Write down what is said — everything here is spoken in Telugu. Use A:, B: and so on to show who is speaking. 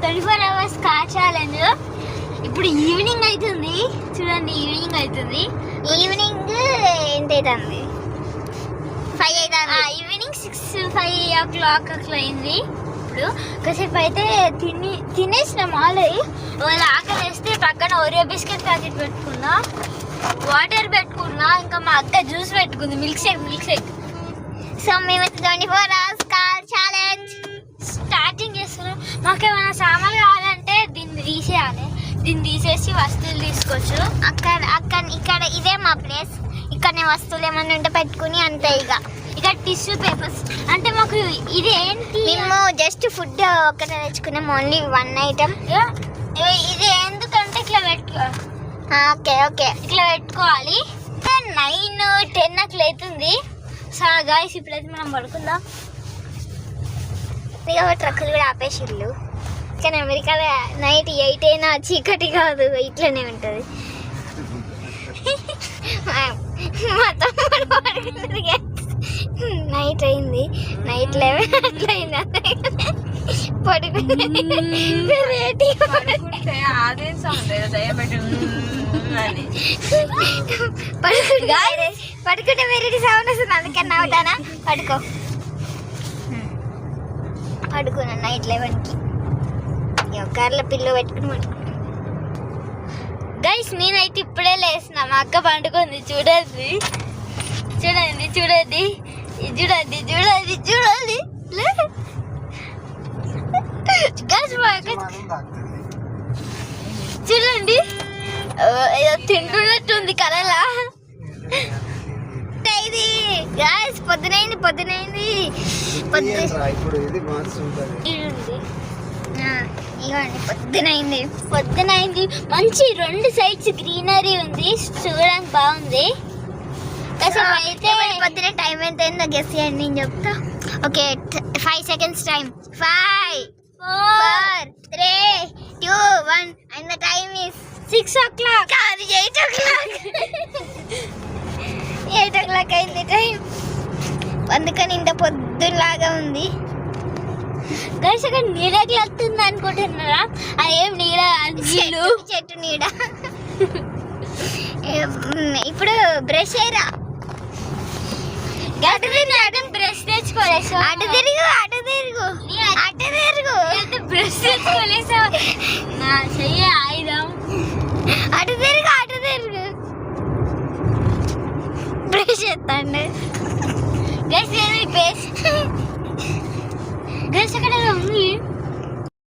A: 24 hours కార్ ఛాలెంజ్. ఇప్పుడు ఈవినింగ్ అవుతుంది చూడండి, ఈవినింగ్ అవుతుంది.
B: ఈవినింగ్ ఎంత అవుతుంది? 5 అవుతుంది.
A: ఈవినింగ్ 6-5 o'clock అట్లా అయింది. ఇప్పుడు కాసేపు అయితే తినేసినాం ఆల్రెడీ. వాళ్ళ ఆకలి వేస్తే పక్కన ఓరియో బిస్కెట్ ప్యాకెట్ పెట్టుకున్నా, వాటర్ పెట్టుకున్నా, ఇంకా మా అక్క జ్యూస్ పెట్టుకుంది, మిల్క్ షేక్.
B: సో మేమైతే 24 hours కార్ ఛాలెంజ్
A: స్టార్టింగ్ చేస్తున్నాం. మాకేమైనా సామాన్లు కావాలంటే దీన్ని తీసేయాలి. దీన్ని తీసేసి వస్తువులు తీసుకోవచ్చు.
B: ఇక్కడ ఇదే మా ప్లేస్. ఇక్కడనే వస్తువులు ఏమన్నా ఉంటే పెట్టుకుని అంతే.
A: ఇక టిష్యూ పేపర్స్ అంటే మాకు ఇది ఏంటి,
B: మేము జస్ట్ ఫుడ్ ఒకటే తెచ్చుకున్నాం, ఓన్లీ 1 item.
A: ఇది ఎందుకంటే ఇట్లా
B: ఓకే
A: ఇట్లా పెట్టుకోవాలి. 9-10 అట్లా అవుతుంది. సో గాయ్స్ ఇప్పుడైతే మనం పడుకుందాం.
B: ఇక ట్రక్కులు కూడా ఆపేసిళ్ళు. కానీ అమెరికాలో నైట్ 8 అయినా చీకటి కాదు, ఇట్లనే ఉంటుంది. మా తమ్ముడు పడుకున్నది నైట్ అయింది, నైట్ 11 అట్లా అయింది. పడుకుంటే వెరైటీ సౌండ్ వస్తుంది, అందుకని నవ్వుతానా. పడుకున్నా నైట్ 11కి. కార్లో పిల్లో పెట్టుకుని
A: గైస్ నేనైతే ఇప్పుడే లేసిన, మా అక్క పండుకుంది. చూడండి గైస్ మా అక్క చూడండి ఏదో తింటున్నట్టుంది కలలా.
B: ఇది గైస్ పొద్దునైంది
A: పొద్దునైంది. మంచి 2 sides గ్రీనరీ ఉంది, చూడడానికి బాగుంది.
B: అయితే పొద్దున టైం ఎంత అయిందో గెస్ చేయండి, నేను చెప్తా. Okay 5 seconds time. 5 4 3 2 1 and the time is
A: 6 o'clock.
B: కాదు 8 o'clock. 8 o'clock అయింది టైం. అందుకని ఇంత పొద్దులాగా ఉంది.
A: గైస్ అక్కడ నీడకి వస్తుంది అనుకుంటున్నారా? అదేం నీడ,
B: చెట్టు నీడ. ఇప్పుడు బ్రష్ చేయరా,
A: బ్రష్ తెచ్చుకోలేదు.
B: అటు తిరుగు
A: బ్రష్ తెచ్చుకోలేదు. నా చెయ్య ఆయుధం.
B: అటు తిరుగు బ్రష్ చేస్తాండి.
A: గైస్ గైస్ అక్కడ ఉంది